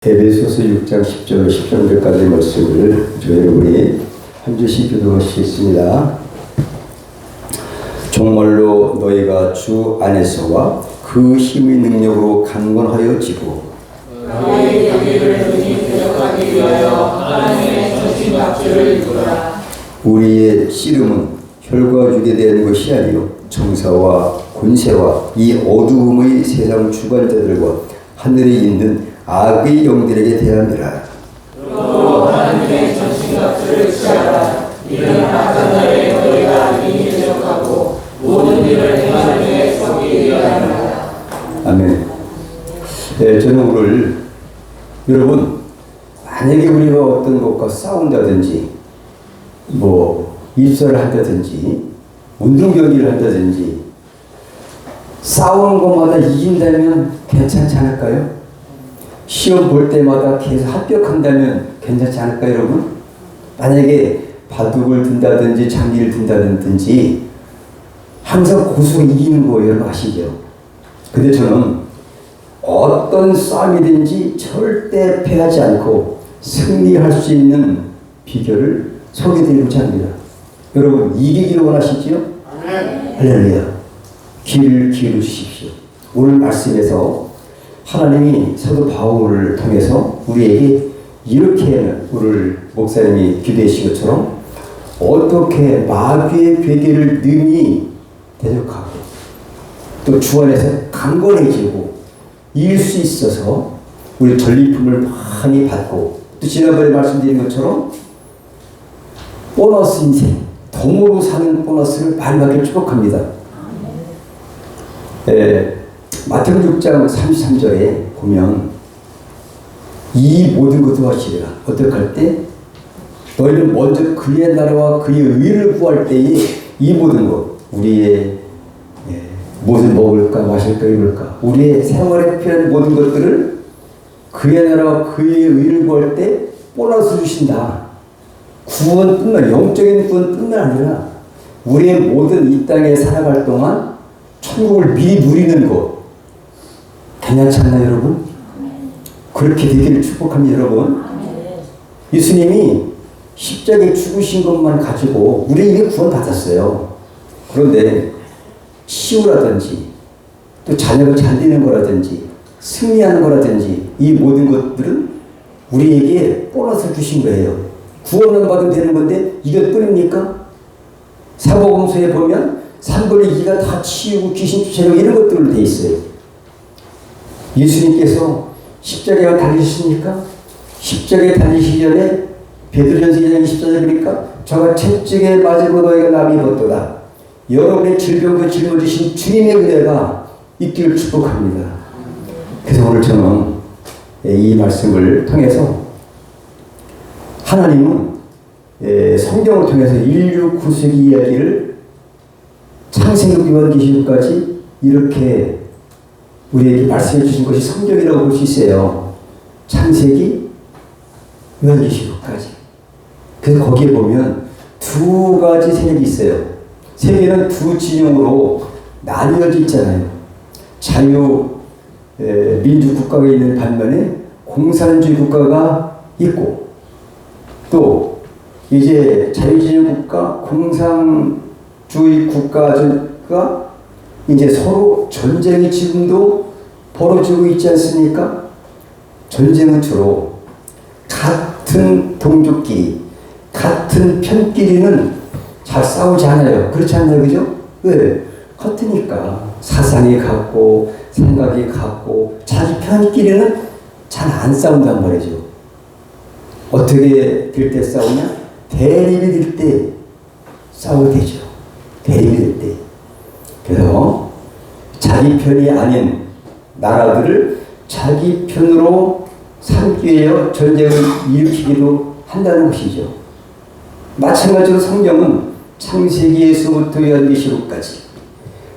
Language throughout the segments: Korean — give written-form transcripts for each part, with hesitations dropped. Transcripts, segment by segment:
에베소서 6장 10절 13절까지의 말씀을 여러분이 한 주씩 교도하시겠습니다. 정말로 너희가 주 안에서와 그 힘의 능력으로 강건하여지고 너희의 경계를 능히 대적하기 위하여 하나님의 전신갑주를 입으라. 우리의 씨름은 혈과 육에 대한 것이 아니요 정사와 권세와 이 어두움의 세상 주관자들과 하늘에 있는 악의 영들에게 대함이라. 또 하나님의 전신갑주를 취하라. 이는 악한 날에 너희가 능히 대적하고 모든 일을 행하는 데 서기 위함이라. 아멘. 네, 저는 오늘 여러분 만약에 우리가 어떤 것과 싸운다든지 입사를 한다든지 운동 경기를 한다든지 싸우는 것마다 이긴다면 괜찮지 않을까요? 시험 볼 때마다 계속 합격한다면 괜찮지 않을까요, 여러분? 만약에 바둑을 든다든지 장기를 든다든지 항상 고수가 이기는 거 여러분 아시죠? 근데 저는 어떤 싸움이든지 절대 패하지 않고 승리할 수 있는 비결을 소개드리고자 합니다. 여러분 이기기를 원하시지요? 할렐루야. 귀를 기울이십시오. 오늘 말씀에서 하나님이 사도 바울을 통해서 우리에게 이렇게 오늘 목사님이 기도해 주신 것처럼 어떻게 마귀의 괴계를 능히 대적하고 또 주 안에서 강건해지고 이길 수 있어서 우리 전리품을 많이 받고 또 지난번에 말씀드린 것처럼 보너스 인생, 덤으로 사는 보너스를 많이 받기를 축복합니다. 마태복음 6장 33절에 보면 이 모든 것을 하시리라. 어떻게 할 때? 너희는 먼저 그의 나라와 그의 의를 구할 때에 이 모든 것, 우리의 무엇을 먹을까 마실까 입을까 우리의 생활에 필요한 모든 것들을 그의 나라와 그의 의를 구할 때 보너스 주신다. 구원뿐만, 영적인 구원뿐만 아니라 우리의 모든 이 땅에 살아갈 동안 천국을 미리 누리는 것 괜찮지 않나요, 여러분? 그렇게 되기를 축복합니다, 여러분. 예수님이 십자가에 죽으신 것만 가지고 우리에게 구원 받았어요. 그런데 치유라든지 또 자녀가 잘 되는 거라든지 승리하는 거라든지 이 모든 것들은 우리에게 보너스를 주신 거예요. 구원만 받으면 되는 건데 이것뿐입니까? 사복음서에 보면 3분의 2가 다 치유고 귀신 쫓아내고 이런 것들로 돼 있어요. 예수님께서 십자가에 달리셨습니까? 십자가에 달리시기 전에 베드로전서 2장 24절 보니까 저가 채찍에 맞으고 너희가 남이 벗도다. 여러분의 질병도 짊어지신 주님의 은혜가 있기를 축복합니다. 그래서 오늘 저는 이 말씀을 통해서 하나님은 성경을 통해서 인류 구속 이야기를 창세기 요한계시록까지 이렇게 우리에게 말씀해 주신 것이 성경이라고 볼 수 있어요. 창세기 요한계시록까지. 그래서 거기에 보면 두 가지 세력이 있어요. 세계는 두 진영으로 나뉘어져 있잖아요. 민주 국가가 있는 반면에 공산주의 국가가 있고 또 이제 자유진영 국가, 공산주의 국가가 이제 서로 전쟁이 지금도 벌어지고 있지 않습니까? 전쟁은 주로 같은 동족끼리, 같은 편끼리는 잘 싸우지 않아요. 그렇지 않나요? 그죠? 왜? 같으니까 사상이 같고 생각이 같고 자기 편끼리는 잘 안 싸운단 말이죠. 어떻게 될 때 싸우냐? 대립이 될 때 싸우게 되죠. 대립이 될 때. 그래서 자기 편이 아닌 나라들을 자기 편으로 삼기 위해 전쟁을 일으키기도 한다는 것이죠. 마찬가지로 성경은 창세기에서부터 요한계시록까지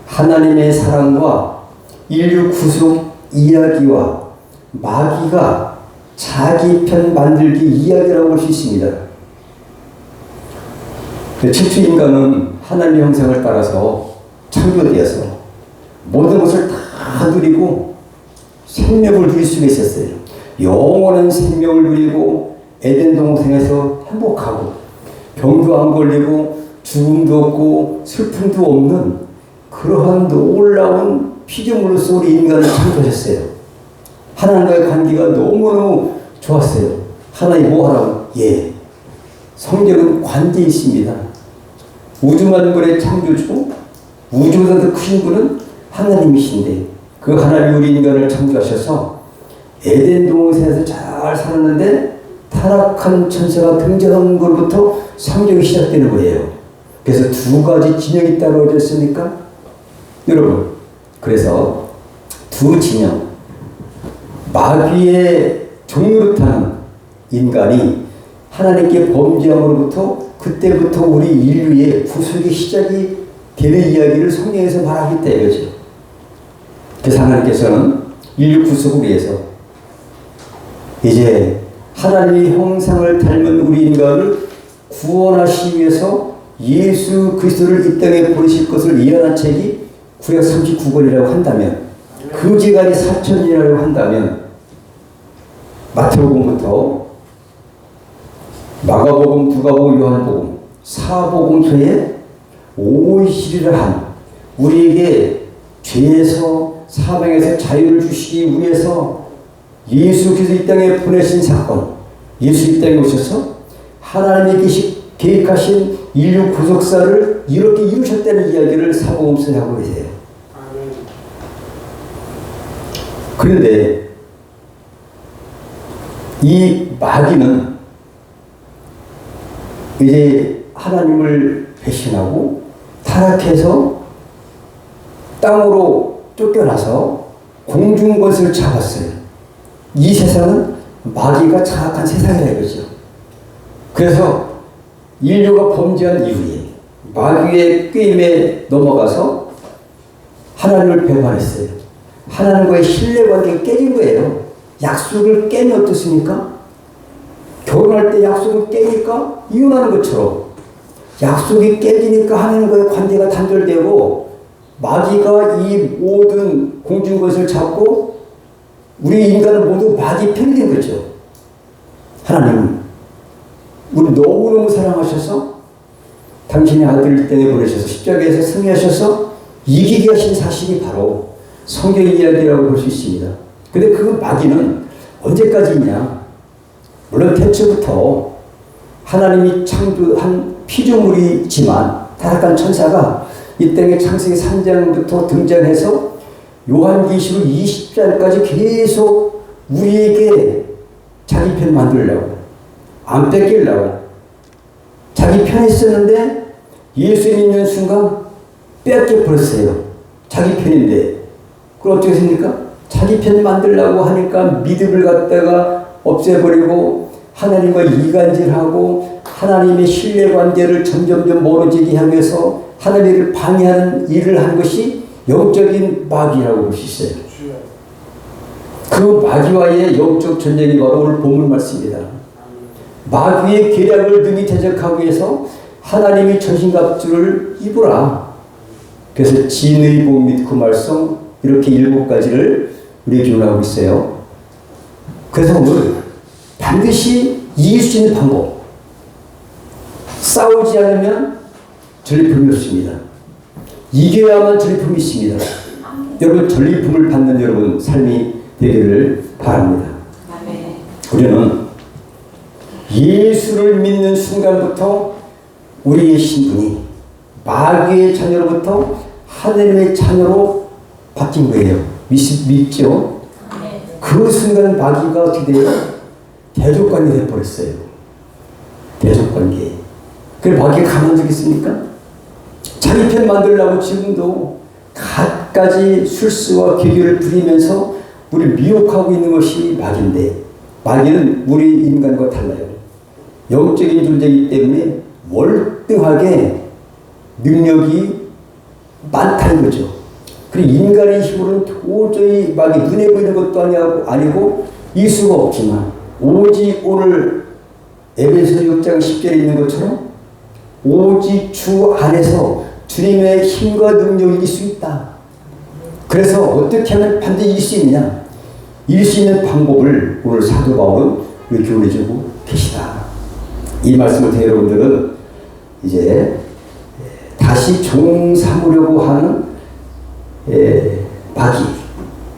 하나님의 사랑과 인류 구속 이야기와 마귀가 자기 편 만들기 이야기라고 볼 수 있습니다. 최초 인간은 하나님의 형상을 따라서 창조되어서 모든 것을 다 누리고 생명을 누릴 수가 있었어요. 영원한 생명을 누리고 에덴 동산에서 행복하고 병도 안 걸리고 죽음도 없고 슬픔도 없는 그러한 놀라운 피조물로서 우리 인간을 창조하셨어요. 하나님과의 관계가 너무너무 좋았어요. 하나님 뭐 하라고? 예. 성경은 관계에 있습니다. 우주 만물의 창조주, 우주보다 더 크신 분은 하나님이신데 그 하나님이 우리 인간을 창조하셔서 에덴 동산에서 잘 살았는데 타락한 천사가 등장한 것부터 성경이 시작되는 거예요. 그래서 두 가지 진영이 따로 있습니까? 여러분, 그래서 두 진영, 마귀의 종노릇하는 인간이 하나님께 범죄함으로부터 그때부터 우리 인류의 구속의 시작이 되는 이야기를 성경에서 말하기 때문이죠. 그래서 하나님께서는 인류 구속을 위해서 이제 하나님의 형상을 닮은 우리 인간을 구원하시기 위해서 예수 그리스도를 이 땅에 보내실 것을 예언한 책이 구약 39권이라고 한다면, 그 기간이 4,000년이라고 한다면 마태복음부터 마가복음, 누가복음, 요한복음, 사복음서에 오시리를 한 우리에게 죄에서 사망에서 자유를 주시기 위해서 예수 그리스도 이 땅에 보내신 사건, 예수 이 땅에 오셔서 하나님이 계획하신 인류 구속사를 이렇게 이루셨다는 이야기를 사복음서에 하고 계세요. 그런데 이 마귀는 이제 하나님을 배신하고 타락해서 땅으로 쫓겨나서 공중것을 잡았어요. 이 세상은 마귀가 장악한 세상이라 이거죠. 그래서 인류가 범죄한 이후에 마귀의 꾀임에 넘어가서 하나님을 배반했어요. 하나님과의 신뢰관계가 깨진 거예요. 약속을 깨면 어떻습니까? 결혼할 때 약속을 깨니까 이혼하는 것처럼 약속이 깨지니까 하나님과의 관계가 단절되고 마귀가 이 모든 공중것을 잡고 우리 인간은 모두 마귀 편이 된 거죠. 하나님은 우리 너무너무 사랑하셔서 당신의 아들을 이 땅에 보내셔서 십자가에서 승리하셔서 이기게 하신 사실이 바로 성경 이야기라고 볼 수 있습니다. 근데 그 마귀는 언제까지 있냐? 물론 태초부터 하나님이 창조한 피조물이지만 타락한 천사가 이 땅에 창세기 3장부터 등장해서 요한계시록 20장까지 계속 우리에게 자기 편 만들려고, 안 뺏기려고 자기 편에 있었는데 예수 믿는 순간 빼앗겨 버렸어요. 자기 편인데. 그럼 어떻게 했습니까? 자기 편 만들려고 하니까 믿음을 갖다가 없애버리고 하나님과 이간질하고 하나님의 신뢰관계를 점점점 멀어지게 하면서 하나님을 방해하는 일을 한 것이 영적인 마귀라고 볼 수 있어요. 그 마귀와의 영적 전쟁이 바로 오늘 본문 말씀입니다. 마귀의 계략을 능히 대적하기 위해서 하나님이 전신갑주를 입으라. 그래서 진의 복 및 구말성 이렇게 7가지를 우리에게 교훈하고 있어요. 그래서 오늘 반드시 이길 수 있는 방법, 싸우지 않으면 전리품이 없습니다. 이겨야만 전리품이 있습니다. 여러분 전리품을 받는 여러분 삶이 되기를 바랍니다. 우리는 예수를 믿는 순간부터 우리의 신분이 마귀의 자녀로부터 하나님의 자녀로 바뀐 거예요. 믿죠? 그 순간 마귀가 어떻게 돼요? 대적관계 되어버렸어요. 대적관계. 그래 마귀가 가만히 있습니까? 자기 편 만들려고 지금도 갖가지 술수와 계교를 부리면서 우리 미혹하고 있는 것이 마귀인데, 마귀는 우리 인간과 달라요. 영적인 존재이기 때문에 월등하게 능력이 많다는 거죠. 그리고 인간의 힘으로는 도저히 마귀 눈에 보이는 것도 아니고 이길 수가 없지만, 오직 오늘 에베소 6장 10절에 있는 것처럼 오직 주 안에서 주님의 힘과 능력이 이길 수 있다. 그래서 어떻게 하면 반드시 이길 수 있느냐? 이길 수 있는 방법을 오늘 사도 바울은 이렇게 교훈해주고 계시다. 이 말씀을 듣는 여러분들은 이제 다시 종 삼으려고 하는 마귀,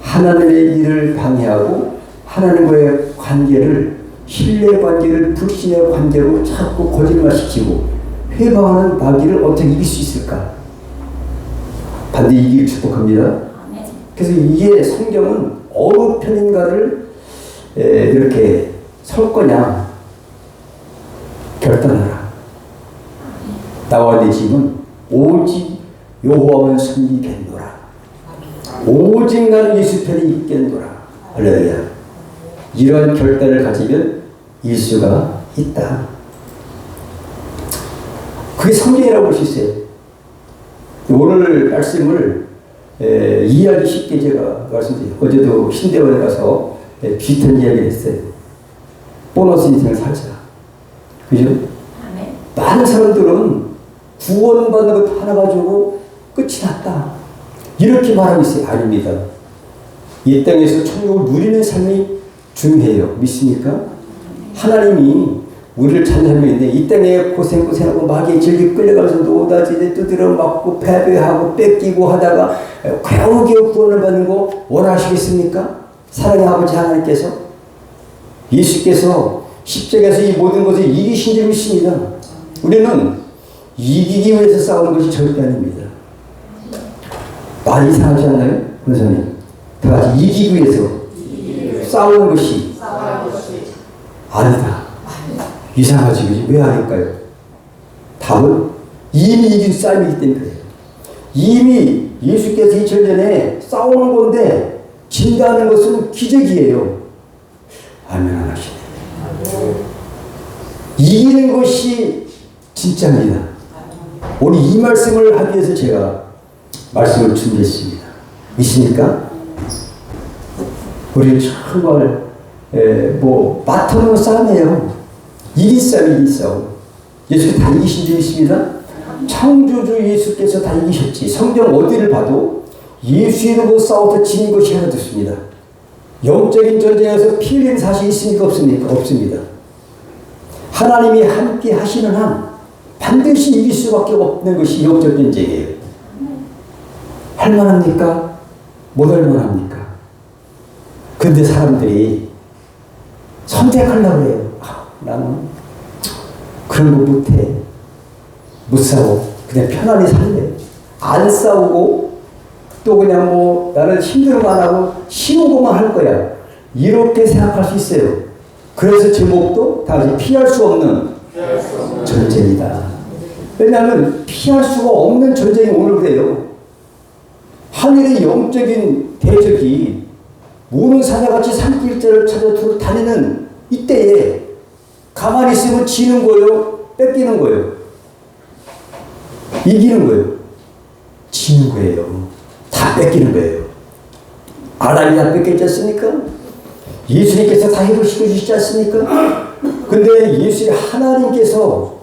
하나님의 일을 방해하고 하나님과의 관계를, 신뢰 관계를 불신의 관계로 자꾸 거짓말시키고 회방하는 마귀를 어떻게 이길 수 있을까? 반드시 이기길 축복합니다. 그래서 이게 성경은 어느 편인가를 이렇게 설 거냐 결단하라. 나와 내 집은 오직 여호와만 섬기겠노라. 오직 나는 예수 편이 있겠노라. 할렐루야. 이러한 결단을 가지면 이길 수가 있다. 그게 성경이라고 볼 수 있어요. 오늘 말씀을 이해하기 쉽게 제가 말씀드려요. 어제도 신대원에 가서 비슷한 이야기를 했어요. 보너스 인생을 살자. 그죠? 많은 사람들은 구원받는 것 하나 가지고 끝이 났다. 이렇게 말하고 있어요. 아닙니다. 이 땅에서 천국을 누리는 삶이 중요해요. 믿습니까? 하나님이 우리를 찬양하는데 이 땅에 고생하고 마귀에 질기 끌려가면서 노다지에 두드려 맞고 패배하고 뺏기고 하다가 겨우겨우 구원을 받는 거 원하시겠습니까? 사랑의 아버지 하나님께서 예수께서 십자가에서 이 모든 것을 이기신 줄 믿습니다. 우리는 이기기 위해서 싸우는 것이 절대 아닙니다. 많이 이상하지 않나요? 권사님? 다 같이 이기기 위해서 싸우는 것이 아니다. 이상하지. 왜 아닐까요? 답은 이미 이긴 싸움이기 때문에 그래요. 이미 예수께서 2000년 전에 싸우는 건데 진다는 것은 기적이에요. 아멘 안 하시네. 이기는 것이 진짜입니다. 오늘 이 말씀을 하기 위해서 제가 말씀을 준비했습니다. 있습니까? 우리 정말 마터는 싸움이에요. 이긴 싸움. 예수께서 다 이기신 줄 믿습니다. 창조주 예수께서 다 이기셨지. 성경 어디를 봐도 예수 이름으로 싸워서 지는 것이 하나도 없습니다. 영적인 전쟁에서 피 흘린 사실이 있습니까? 없습니까? 없습니다. 하나님이 함께 하시는 한 반드시 이길 수밖에 없는 것이 영적 전쟁이에요. 할만합니까? 못 할만합니까? 근데 사람들이 선택하려고 해요. 나는 그런 거 못해. 못 싸워. 그냥 편안히 살래. 안 싸우고 또 그냥 나는 힘들만 하고 쉬우고만 할 거야. 이렇게 생각할 수 있어요. 그래서 제목도 다시 피할 수 없는 전쟁이다. 왜냐하면 피할 수가 없는 전쟁이 오늘 그래요. 하늘의 영적인 대적이 무는 사자같이 산길자를 찾아 다니는 이때에 가만히 있으면 지는 거예요? 뺏기는 거예요? 이기는 거예요? 지는 거예요. 다 뺏기는 거예요. 아담이 다 뺏겼지 않습니까? 예수님께서 다 해보시고 주시지 않습니까? 근데 하나님께서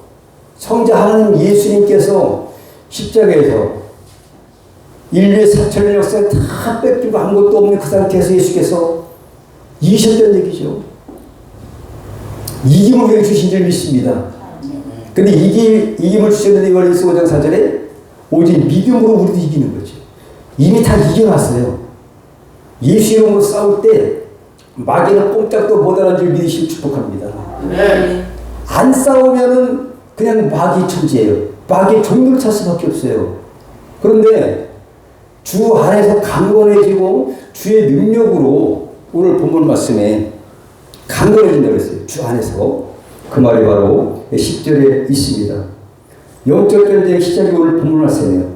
성자 하나님 예수님께서 십자가에서 인류의 4000년 역사를 다 뺏기고 아무것도 없는 그 상태에서 예수께서 이기셨다는 얘기죠. 이김을 우리에게 주신 줄 믿습니다. 근데 이김을 주셨는데 요한일서 5장 4절에 오직 믿음으로 우리도 이기는 거죠. 이미 다 이겨놨어요. 예수 이름으로 싸울 때 마귀는 꼼짝도 못하는 줄 믿으시길 축복합니다. 네. 안 싸우면은 그냥 마귀 천지예요. 마귀 종들 찰 수밖에 없어요. 그런데 주 안에서 강건해지고 주의 능력으로 오늘 본문 말씀에 강건해진다고 했어요. 주 안에서. 그 말이 바로 10절에 있습니다. 영적 전쟁의 시작이 오늘 본문 말씀이에요.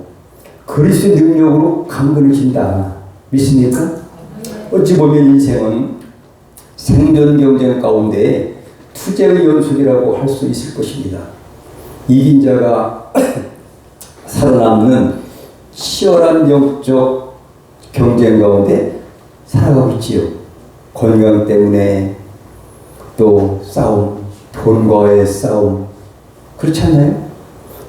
그리스도의 능력으로 강건해진다. 믿습니까? 어찌 보면 인생은 생존 경쟁 가운데 투쟁의 연속이라고 할 수 있을 것입니다. 이긴 자가 살아남는 치열한 영적 경쟁 가운데 살아가고 있지요. 건강 때문에 또 싸움, 돈과의 싸움, 그렇지 않나요?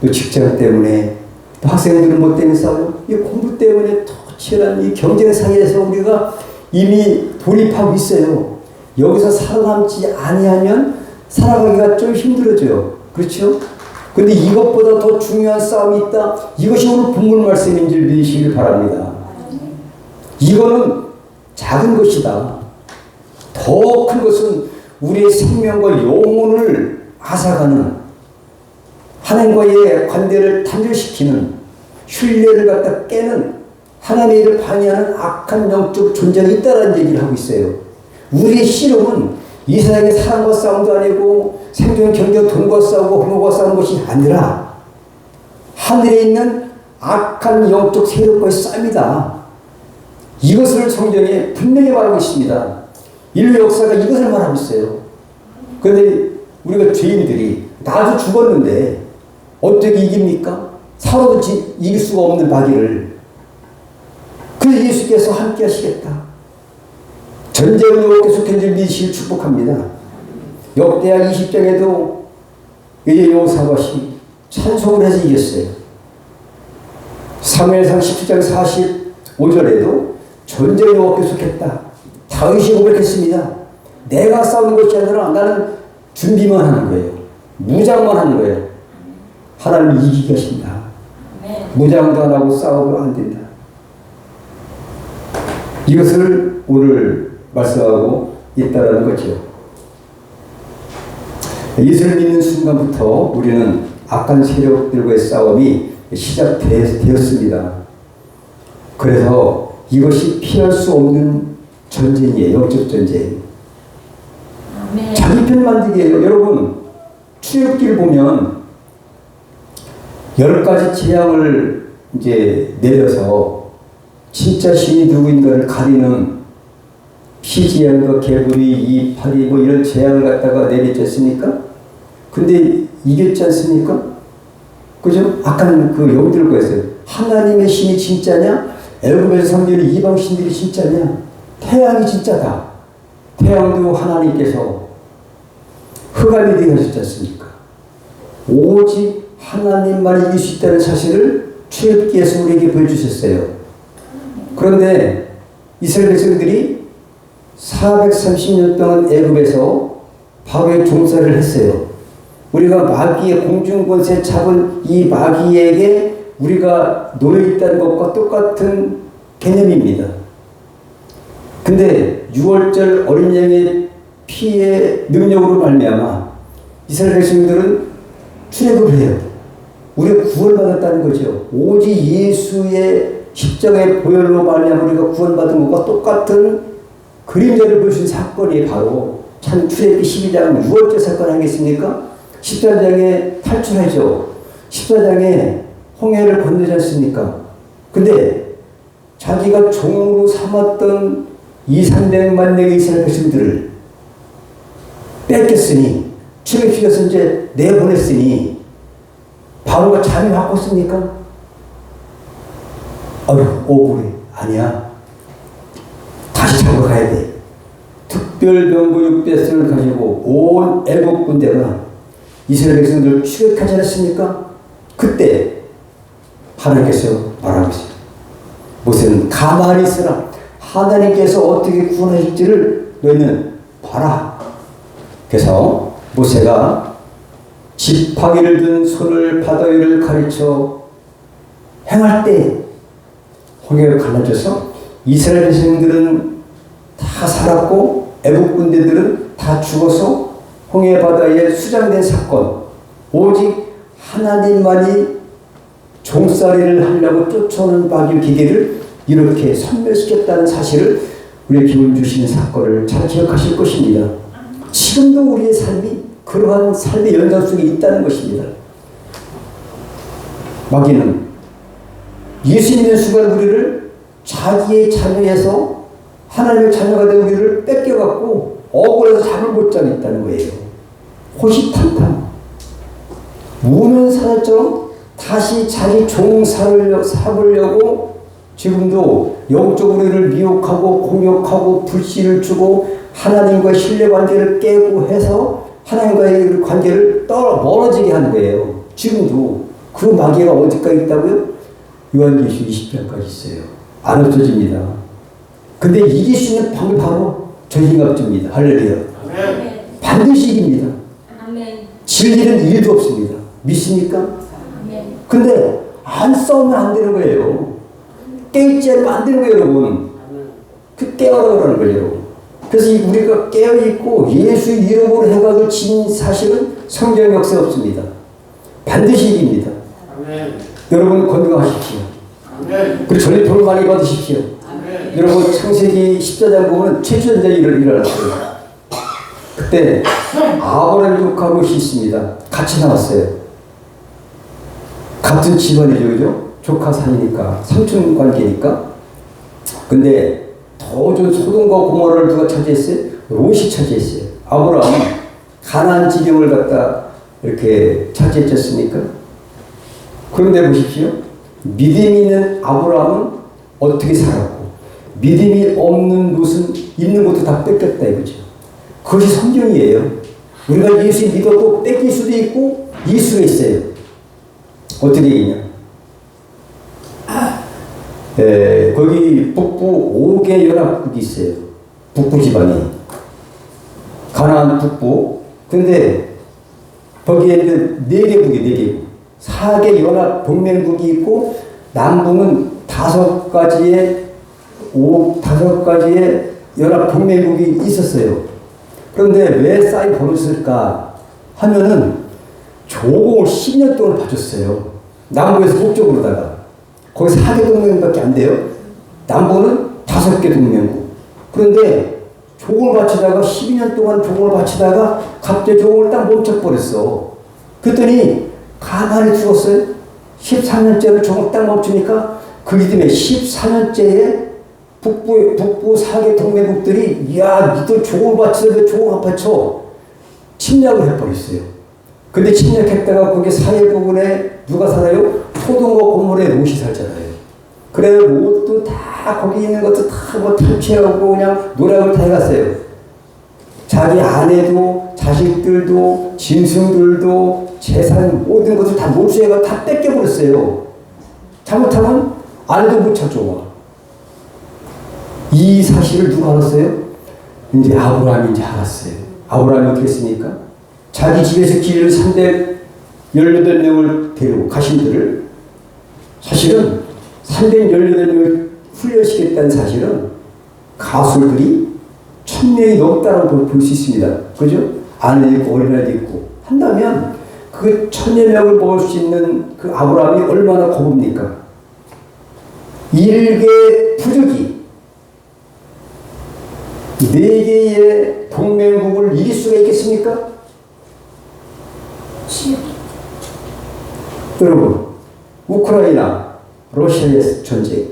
또 직장 때문에, 또 학생들은 뭐 때문에 싸워요? 이 공부 때문에 더 치열한 이 경쟁상에서 우리가 이미 돌입하고 있어요. 여기서 살아남지 아니하면 살아가기가 좀 힘들어져요. 그렇죠? 근데 이것보다 더 중요한 싸움이 있다. 이것이 오늘 본문 말씀인 줄 믿으시길 바랍니다. 이거는 작은 것이다. 더 큰 것은 우리의 생명과 영혼을 앗아가는, 하나님과의 관계를 단절시키는, 신뢰를 갖다 깨는, 하나님의 일을 방해하는 악한 영적 존재가 있다는 얘기를 하고 있어요. 우리의 실험은 이 세상의 사람과 싸움도 아니고 생존 경쟁 돈과 싸우고 부모가 싸우는 것이 아니라 하늘에 있는 악한 영적 세력과의 싸움이다. 이것을 성경에 분명히 말하고 있습니다. 인류 역사가 이것을 말하고 있어요. 그런데 우리가 죄인들이 나도 죽었는데 어떻게 이깁니까? 살아도 이길 수가 없는 마귀를. 그래서 예수께서 함께 하시겠다. 전쟁으로 계속된 줄 믿으시길 축복합니다. 역대하 20장에도 이제 여호사밧이 찬송을 해서 이겼어요. 사무엘상 17장 45절에도 전쟁으로 계속했다. 다윗이 고백했습니다. 내가 싸우는 것이 아니라 나는 준비만 하는 거예요. 무장만 하는 거예요. 하나님 이기게 하신다. 무장도 안 하고 싸우면 안 된다. 이것을 오늘 말씀하고 있다는 거죠. 예수를 믿는 순간부터 우리는 악한 세력들과의 싸움이 시작되었습니다. 그래서 이것이 피할 수 없는 전쟁이에요. 영적 전쟁. 자기 편 만들기예요. 여러분, 출애굽기를 보면 10가지 재앙을 이제 내려서 진짜 신이 누구인가를 가리는 피지양과 개구리, 이파리 뭐 이런 재앙을 갖다가 내렸지 않습니까? 근데 이겼지 않습니까? 그죠? 악한 그 영들과 했어요. 하나님의 신이 진짜냐? 애굽에서 섬기는 이방 신들이 진짜냐? 태양이 진짜다. 태양도 하나님께서 흑암이 되게 하셨지 않습니까? 오직 하나님만 이길 수 있다는 사실을 출애굽기에서 우리에게 보여주셨어요. 그런데 이스라엘 백성들이 430년 동안 애굽에서 바로의 종살이를 했어요. 우리가 마귀의 공중권세 잡은 이 마귀에게 우리가 놓여있다는 것과 똑같은 개념입니다. 근데 6월절 어린 양의 피의 능력으로 말미암아 이스라엘 백성들은 출애굽을 해요. 우리가 구원받았다는 거죠. 오직 예수의 십자가의 보혈로 말미암아 우리가 구원받은 것과 똑같은 그림자를 보여준 사건이 바로 참 출애굽기 12장 6월절 사건 아니겠습니까? 14장에 탈출하죠. 14장에 홍해를 건너지 않습니까? 근데 자기가 종으로 삼았던 200~300만 명의 이스라엘 백성들을 뺏겼으니 출애굽시켜서 이제 내보냈으니 바로가 자리 바꿨습니까? 억울해. 아니야. 다시 잡으러 가야 돼. 특별병고 600을 가지고 온 애국 군대가 이스라엘 백성들을 추격하지 않았습니까? 그때 하나님께서 말하고 있어요. 모세는 가만히 있으라. 하나님께서 어떻게 구원하실지를 너희는 봐라. 그래서 모세가 지팡이를 든 손을 바다 위를 가르쳐 행할 때 홍해가 갈라져서 이스라엘 백성들은 다 살았고 애국 군대들은 다 죽어서 홍해 바다에 수장된 사건. 오직 하나님만이 종살이를 하려고 쫓아오는 마귀 기계를 이렇게 섬멸시켰다는 사실을 우리에게 기분 주시는 사건을 잘 기억하실 것입니다. 지금도 우리의 삶이 그러한 삶의 연장 속에 있다는 것입니다. 마귀는 예수 믿는 순간 우리를 자기의 자녀에서 하나님의 자녀가 된 우리를 뺏겨갖고 억울해서 잠을 못 자겠다는 거예요. 호시탐탐 무면사자처럼 다시 자기 종 삼으려고 지금도 영적 우리를 미혹하고 공격하고 불씨를 주고 하나님과의 신뢰관계를 깨고 해서 하나님과의 관계를 멀어지게 하는 거예요. 지금도 그 마귀가 어디까지 있다고요? 요한계시록 20장까지 있어요. 안 없어집니다. 근데 이길 수 있는 방법이 바로 전신갑주입니다. 할렐루야. 아멘. 반드시 이깁니다. 아멘. 질 일은 일도 없습니다. 믿습니까? 아멘. 근데 안 싸우면 안 되는 거예요. 깨있지 않으면 안 되는 거예요, 여러분. 그 깨어라 그러는 거예요, 여러분. 그래서 우리가 깨어있고 예수 이름으로 행각을 진 사실은 성경 역사에 없습니다. 반드시 이깁니다. 아멘. 여러분 건강하십시오. 아멘. 그리고 전리품을 많이 받으십시오. 아멘. 여러분 창세기 14장 보면 최초전쟁이 일어났어요. 그때 아브라함 조카 롯이 있습니다. 같이 나왔어요. 같은 집안이죠, 그죠? 조카 사이니까, 삼촌 관계니까. 근데 더 좋은 소돔과 고모라를 누가 차지했어요? 롯이 차지했어요. 아브라함은 가나안 지경을 갖다 이렇게 차지했지 않습니까? 그런데 보십시오. 믿음이 있는 아브라함은 어떻게 살았고, 믿음이 없는 롯은 있는 것도 다 뺏겼다 이거죠. 그것이 성경이에요. 우리가 예수 믿어도 뺏길 수도 있고 이길 수가 있어요. 어떻게 이기냐? 거기 북부 5개 연합국이 있어요. 북부 지방이. 가나안 북부. 근데 거기에 이제 4개국이 4개국. 4개 연합 동맹국이 있고 남부는 5가지의 연합 동맹국이 있었어요. 그런데 왜 싸이 벌어졌을까 하면은 조공을 10년 동안 봐줬어요. 남부에서 북쪽으로다가. 거기 4개 동맹밖에 안 돼요. 남부는 5개 동맹국. 그런데 조공을 바치다가 12년 동안 조공을 바치다가 갑자기 조공을 딱 멈춰버렸어. 그랬더니 가만히 죽었어요. 13년째를 조공을 딱 멈추니까 그 이듬해 14년째에 북부 4개 동맹국들이 야 니들 조공을 바치는데 조공 안 바쳐 침략을 해버렸어요. 근데 침략했다가 거기 사해 부분에 누가 살아요? 소돔과 고모라의 롯이 살잖아요. 그래 롯도 다 거기 있는 것도 다 뭐 탈취하고 그냥 노략을 다 해갔어요. 자기 아내도 자식들도 짐승들도 재산 모든 것을 다 몰수해가 다 뺏겨버렸어요. 잘못하면 아내도 못 찾아와. 이 사실을 누가 알았어요? 이제 아브라함이 이제 알았어요. 아브라함이 어떻게 했습니까? 자기 집에서 기르는 318명을 데리고 가신들을 사실은 318명을 훈련시켰다는 사실은 가술들이 1000명이 넘다라고 볼 수 있습니다. 그죠? 아내 있고 어린아이도 있고 한다면 그 1000여 명을 먹을 수 있는 그 아브라함이 얼마나 고급니까? 일개 부족이 4개의 동맹국을 이길 수가 있겠습니까? 여러분, 우크라이나, 러시아의 전쟁.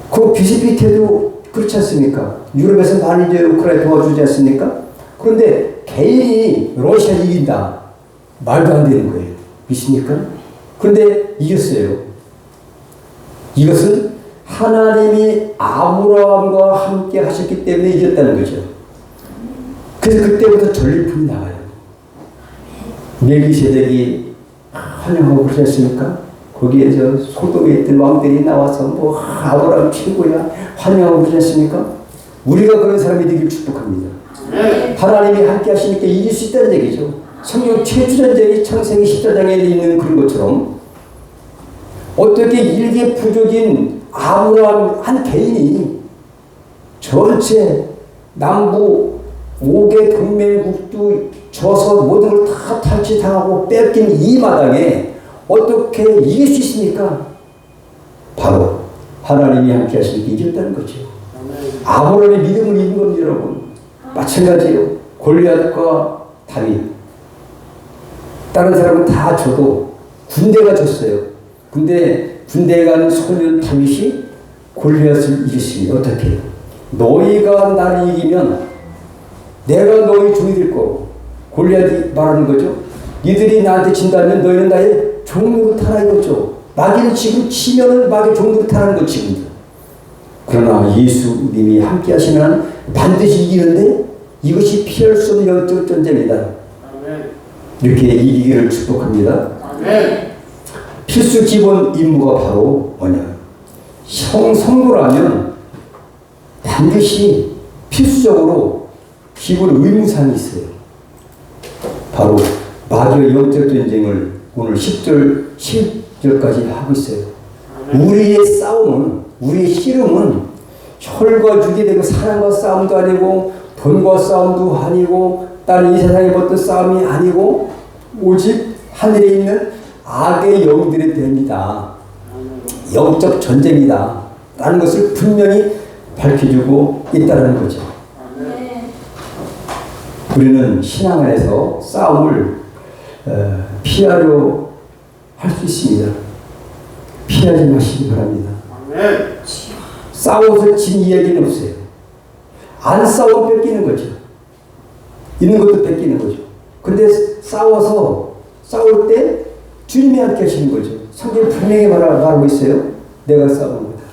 그 비슷비슷해도 그렇지 않습니까? 유럽에서 많이 이제 우크라이나 도와주지 않습니까? 그런데 개인이 러시아 이긴다. 말도 안 되는 거예요. 믿습니까? 그런데 이겼어요. 이것은 하나님이 아브라함과 함께 하셨기 때문에 이겼다는 거죠. 그래서 그때부터 전리품이 나와요. 멜기세덱이 환영하고 그러지 않습니까? 거기에 저 소돔에 있던 왕들이 나와서 뭐 아브라함 최고야 환영하고 그러지 않습니까? 우리가 그런 사람이 되길 축복합니다. 하나님이 함께 하시니까 이길 수 있다는 얘기죠. 성경 최초전쟁이 창세기 14장에 있는 그런 것처럼 어떻게 일개 부족인 아브라함 한 개인이 전체 남부 5개 동맹국도 져서 모든 걸 다 탈취당하고 뺏긴 이 마당에 어떻게 이길 수 있습니까? 바로 하나님이 함께 하시니까 이겼다는 거죠. 아브라함의 믿음을 이긴 겁니다, 여러분. 마찬가지예요. 골리앗과 다윗. 다른 사람은 다 져도 군대가 졌어요. 근데 군대에 간 소년 다윗이 골리앗을 이겼습니다. 어떻게? 너희가 나를 이기면 내가 너희 종이 될 거고. 골리앗이 말하는 거죠. 니들이 나한테 진다면 너희는 나의 종으로 타라 이거죠. 마귀는 지금 치면은 마귀 종으로 타라는 거 지금도. 그러나 예수님이 함께 하시면 반드시 이기는데 이것이 피할 수 없는 영적 전쟁이다. 이렇게 이기기를 축복합니다. 필수 기본 임무가 바로 뭐냐? 성도라면 반드시 필수적으로 기본 의무사항이 있어요. 바로 마귀의 영적 전쟁을 오늘 10절, 11절까지 하고 있어요. 우리의 싸움은, 우리의 씨름은 혈과 육이 되고 사랑과 싸움도 아니고 돈과 싸움도 아니고 다른 이 세상에 어떤 싸움이 아니고 오직 하늘에 있는 악의 영들이 됩니다. 영적 전쟁이다 라는 것을 분명히 밝혀주고 있다는 거죠. 우리는 신앙 안에서 싸움을 피하려 할 수 있습니다. 피하지 마시기 바랍니다. 싸워서 진 이야기는 없어요. 안 싸우면 뺏기는 거죠. 있는 것도 뺏기는 거죠. 근데 싸워서 싸울 때 주님이 함께 하시는 거죠. 성경 분명히 말하고 있어요. 내가 싸우는 거다.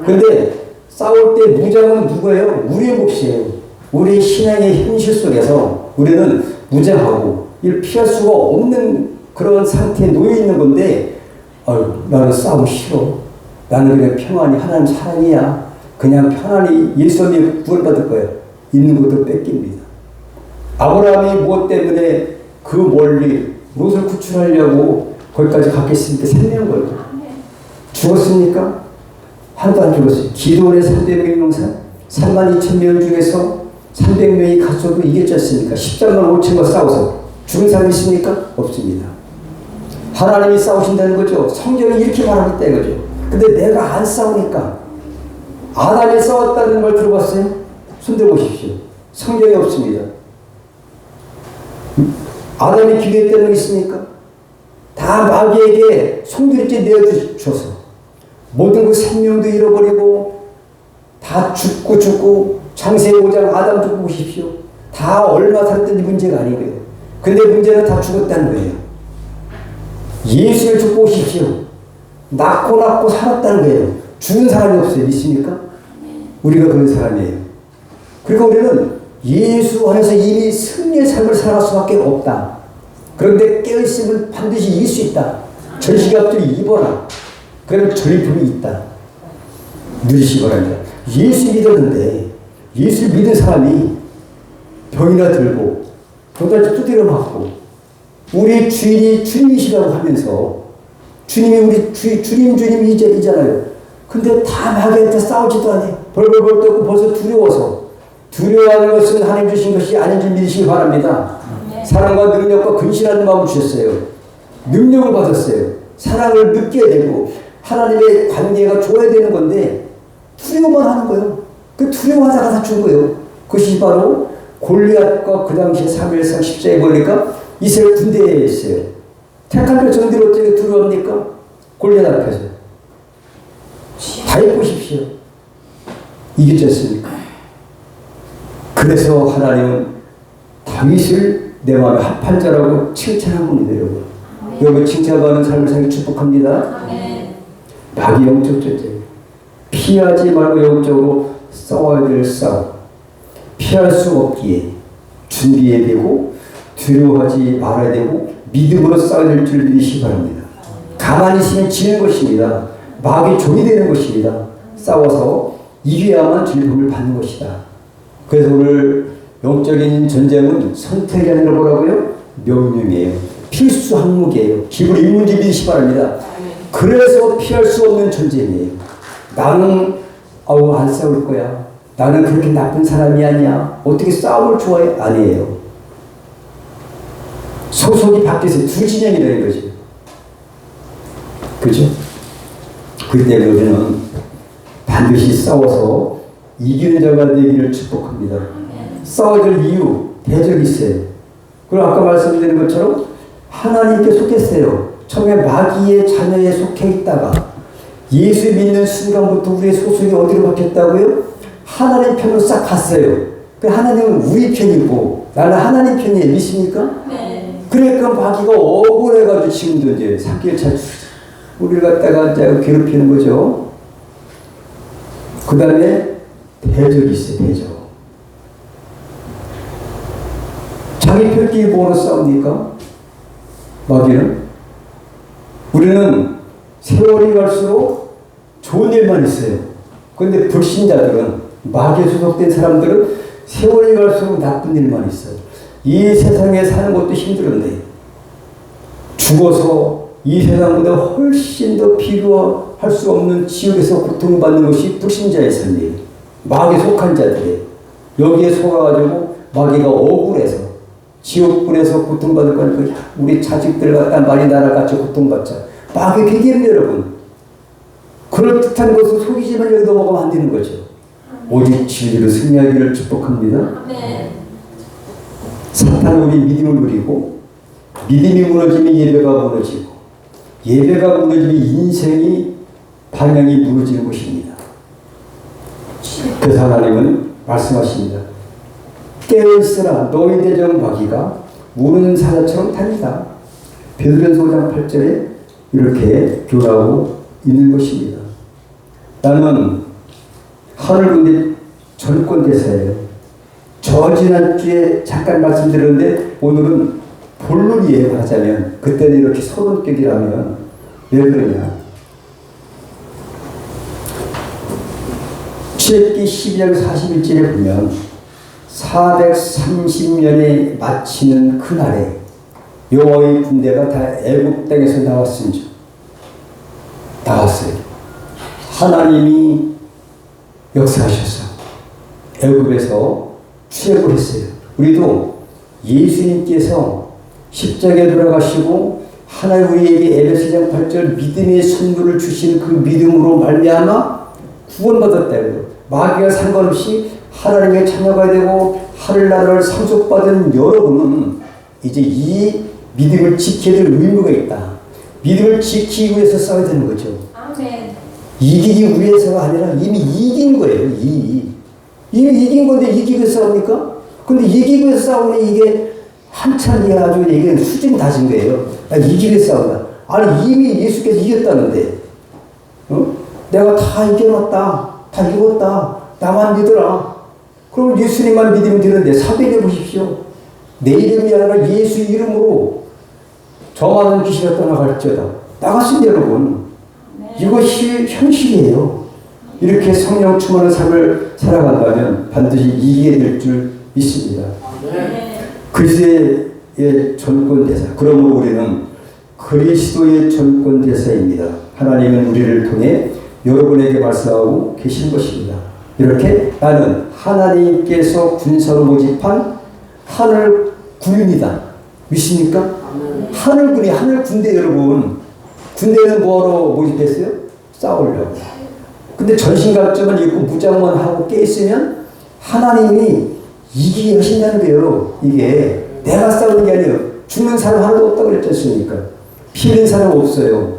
근데 싸울 때 무장은 누구예요? 우리의 몫이에요. 우리의 신앙의 현실 속에서 우리는 무장하고 이를 피할 수가 없는 그런 상태에 놓여 있는 건데, 나는 싸움 싫어. 나는 그냥 평안히 하나님 사랑이야. 그냥 편안히 예수 안에 구원받을 거야. 있는 것도 뺏깁니다. 아브라함이 무엇 때문에 그 멀리 롯을 구출하려고 거기까지 갔겠습니까? 생명 걸고. 죽었습니까? 하나도 안 죽었어요. 기도원의 300명 명사 32,000명 중에서 300명이 갔어도 이겼지 않습니까? 13만 5천과 싸워서 죽은 사람이 있습니까? 없습니다. 하나님이 싸우신다는 거죠. 성경이 이렇게 말하고 있다 이거죠. 근데 내가 안 싸우니까. 아담이 싸웠다는 걸 들어봤어요? 손들어 보십시오. 성경에 없습니다. 아담이 기도했다는 게 있습니까? 다 마귀에게 송두리째 내어주셔서 모든 그 생명도 잃어버리고 다 죽고 창세기 5장 아담 죽고 보십시오. 다 얼마 살았든지 문제가 아니고요. 근데 문제는 다 죽었다는 거예요. 예수를 죽고 오십시오. 낳고 살았다는 거예요. 죽은 사람이 없어요. 믿습니까? 우리가 그런 사람이에요. 그리고 우리는 예수 안에서 이미 승리의 삶을 살아갈 수밖에 없다. 그런데 깨어있음을 반드시 이길 수 있다. 전시갑주를 입어라. 그러면 전리품이 있다. 누리시기 바랍니다. 예수 믿었는데 예수 믿은 사람이 병이나 들고 병단지 두드려 맞고 우리 주인이 주님이시라고 하면서 주님이 우리 주님이잖아요. 근데 다 마귀한테 싸우지도 않아요. 벌벌벌 떨고 벌써 두려워서. 두려워하는 것은 하나님 주신 것이 아닌 줄 믿으시기 바랍니다. 사랑과 능력과 근신하는 마음을 주셨어요. 능력을 받았어요. 사랑을 느껴야 되고 하나님의 관계가 좋아야 되는 건데 두려워만 하는 거예요. 그 두려워하다가 다춘 거예요. 그것이 바로 골리앗과 그 당시에 사무엘상 10장에 보니까 이스라엘 군대에 있어요. 택한 백성들이 어떻게 두려워합니까? 골리앗 앞에서. 다 해보십시오. 이겼지 않습니까? 그래서 하나님은 다윗을 내 마음에 합한 자라고 칭찬한 겁니다, 여러분. 여러분 칭찬받는 삶을 살기 축복합니다. 마귀 영적 전쟁. 피하지 말고 영적으로 싸워야 될 싸움. 피할 수 없기에 준비해야 되고 두려워하지 말아야 되고 믿음으로 싸워야 될 줄 믿으시기 바랍니다. 가만히 있으면 지는 것입니다. 마귀의 종이 되는 것입니다. 싸워서 이겨야만 진리품을 받는 것이다. 그래서 오늘 영적인 전쟁은 선택이 아니라 뭐라고요? 명령이에요. 필수 항목이에요. 기본 인문지 믿으시기 바랍니다. 그래서 피할 수 없는 전쟁이에요. 나는 안 싸울 거야. 나는 그렇게 나쁜 사람이 아니야. 어떻게 싸움을 좋아해? 아니에요. 소속이 바뀌어서 두 진영이 되는 거죠. 그죠? 그렇기 때문에 우리는 반드시 싸워서 이기는 자가 되기를 축복합니다. 싸워야 될 이유, 대적이 있어요. 그리고 아까 말씀드린 것처럼 하나님께 속했어요. 처음에 마귀의 자녀에 속해 있다가 예수 믿는 순간부터 우리의 소속이 어디로 바뀌었다고요? 하나님 편으로 싹 갔어요. 그 하나님은 우리 편이고 나는 하나님 편이에요. 믿습니까? 네. 그러니까 마귀가 억울해가지고 지금도 이제 사기를 찾으시죠. 우리를 갖다가 이제 괴롭히는 거죠. 그 다음에 대적이 있어요. 대적. 자기 편끼리 뭐로 싸웁니까? 마귀는? 우리는 세월이 갈수록 좋은 일만 있어요. 그런데 불신자들은 마귀에 소속된 사람들은 세월이 갈수록 나쁜 일만 있어요. 이 세상에 사는 것도 힘들었네. 죽어서 이 세상보다 훨씬 더 비교할 수 없는 지옥에서 고통받는 것이 불신자의 삶이에요. 마귀에 속한 자들이에요. 여기에 속아가지고 마귀가 억울해서 지옥불에서 고통받을 거니까 우리 자식들 갖다 많이 나라같이 고통받자. 마귀 비기입니다, 여러분. 그럴듯한 것을 속이지만 여기 넘어가면 안 되는 거죠. 오직 진리로 승리하기를 축복합니다. 사탄은 우리 믿음을 누리고 믿음이 무너지면 예배가 무너지고 예배가 무너지면 인생이 방향이 무너지는 것입니다. 그래서 하나님은 말씀하십니다. 깨어있으라 너희 대적 마귀가 우는 사자처럼 다니다. 베드로전서 5장 8절에 이렇게 교훈하고 있는 것입니다. 나는 하늘군대 전권대사예요. 저 지난주에 잠깐 말씀드렸는데 오늘은 본론 이해를 하자면 그때는 이렇게 서론격이라면 왜 그러냐. 출애굽기 12장 41절에 보면 430년에 마치는 그날에 여호와의 군대가 다 애굽 땅에서 나왔어요. 하나님이 역사하셔서 애굽에서 출애굽을 했어요. 우리도 예수님께서 십자가에 돌아가시고 하나님 우리에게 에베소서 8절 믿음의 선물을 주신 그 믿음으로 말미암아 구원받았다고요. 마귀와 상관없이 하나님의 자녀가 되고 하늘나라를 상속받은 여러분은 이제 이 믿음을 지켜야 될 의무가 있다. 믿음을 지키기 위해서 싸워야 되는 거죠. 아멘. 이기기 위해서가 아니라 이미 이긴 거예요. 이미 이긴 건데 이기기 위해서 싸웁니까? 근데 이기기 위해서 싸우니 이게 한참 이게 아주 이게 수준이 낮은 거예요. 이기기 위해서 싸운다. 아니 이미 예수께서 이겼다는데 내가 다 이겨놨다. 다 이겼다. 나만 믿어라. 그럼 예수님만 믿으면 되는데 사도행전 보십시오. 내 이름이 아니라 예수 이름으로 저 많은 귀신이 떠나갈지어다. 나갔습니다, 여러분. 이것이 현실이에요. 이렇게 성령 충만한 삶을 살아간다면 반드시 이기게 될 줄 믿습니다. 그리스도의 전권대사. 그러므로 우리는 그리스도의 전권대사입니다. 하나님은 우리를 통해 여러분에게 말씀하고 계신 것입니다. 이렇게 나는 하나님께서 군사로 모집한 하늘 군입니다. 믿습니까? 하늘군이 하늘 군대 여러분. 군대는 뭐하러 모집했어요? 싸우려고. 근데 전신갑주만 입고 무장만 하고 깨있으면 하나님이 이기게 하신다는 거예요. 이게 내가 싸우는 게 아니에요. 죽는 사람 하나도 없다고 그랬지 않습니까? 피 흘린 사람 없어요.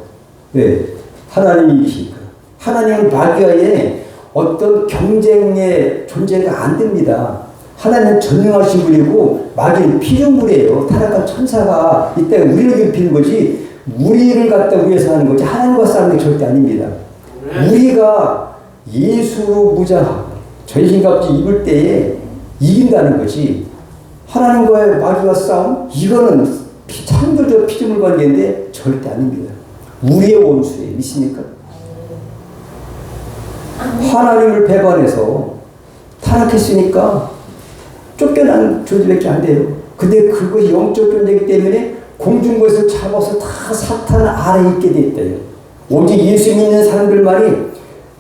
왜? 하나님이 이기시니까. 하나님은 마귀와의 어떤 경쟁의 존재가 안 됩니다. 하나님은 전능하신 분이고 마귀는 피조물이에요. 타락한 천사가 이때 우리를 괴롭히는 거지 우리를 갖다 위해서 하는 거지 하나님과 싸우는 게 절대 아닙니다. 우리가 예수로 무장하고 전신갑주 입을 때에 이긴다는 거지 하나님과의 마귀와 싸움 이거는 창조적 피조물 관계인데 절대 아닙니다. 우리의 원수예요. 믿습니까? 하나님을 배반해서 타락했으니까 쫓겨난 존재밖에 안 돼요. 근데 그것이 영적 존재이기 때문에 공중부에서 잡아서 다 사탄 아래에 있게 됐대요. 오직 예수 믿는 사람들만이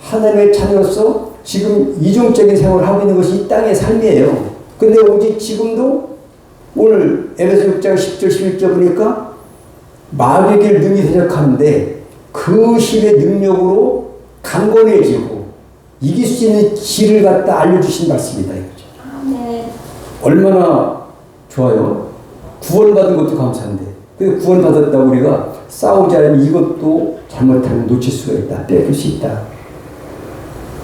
하나님의 자녀로서 지금 이중적인 생활을 하고 있는 것이 이 땅의 삶이에요. 근데 오직 지금도 오늘 에베소 6장 10절 11절 보니까 마귀에게 능히 대적하는데 그 힘의 능력으로 강건해지고 이길 수 있는 길을 갖다 알려주신 말씀이다 이거죠. 네. 얼마나 좋아요. 구원받은 것도 감사한데 그 구원받았다고 우리가 싸우지 않으면 이것도 잘못하면 놓칠 수가 있다. 뺏길 수 있다.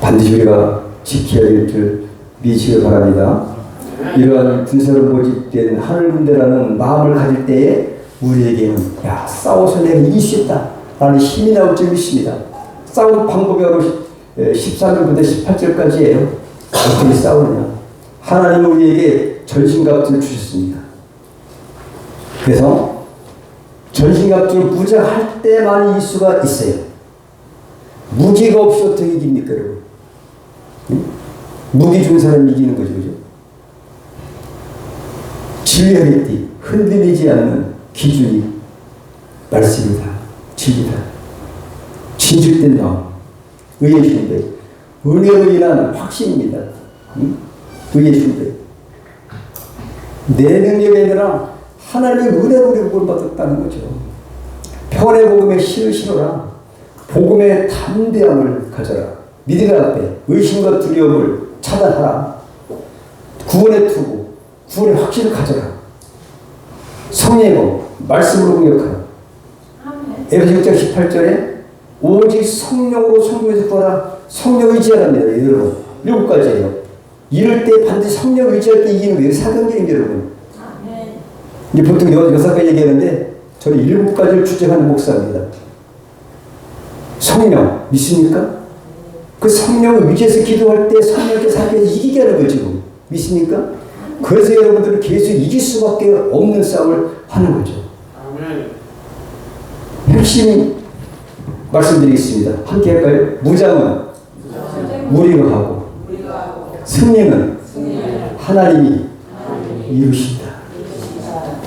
반드시 우리가 지켜야 될 줄 믿으시기 바랍니다. 이러한 군사로 모집된 하늘군대라는 마음을 가질 때에 우리에게는 야 싸워서 내가 이길 수 있다 라는 힘이 나올 줄 믿습니다. 싸움 방법이 바로 13절부터 18절까지예요. 어떻게 싸우느냐. 하나님은 우리에게 전신갑주를 주셨습니다. 그래서 전신갑주를 무장할 때만 이 수가 있어요. 무기가 없이 어떻게 이깁니까 여러분? 무기 준 사람이 이기는 거죠. 그죠? 진리의 띠, 흔들리지 않는 기준이 말씀이다. 진리다. 진실된 마음, 의의 신뢰, 은혜로 인한 확신입니다. 의의 신뢰. 내 능력이 아니라 하나님의 은혜로 우리가 구원받았다는 거죠. 평안의 복음에 신을 실어라. 복음의 담대함을 가져라. 믿음 앞에 의심과 두려움을 차단하라. 구원의 투구, 구원의 확신을 가져라. 성령의 법, 말씀으로 공격하라. 에베소서 6장 18절에 오직 성령으로 성령에서 구하라. 성령 의지하랍니다. 여러분 7가지예요. 이럴 때 반드시 성령 의지할 때 이기는 거예요. 사경적인 여러분. 이제 보통 6가지 얘기하는데 저는 7가지를 주장하는 목사입니다. 성령 믿습니까? 그 성령을 의지해서 기도할 때 성령께서 함께해서 이기게 하는 거죠. 믿습니까? 그래서 여러분들은 계속 이길 수밖에 없는 싸움을 하는 거죠. 핵심 말씀드리겠습니다. 함께 할까요? 무장은 우리가 하고 승리는 하나님이 이루신다.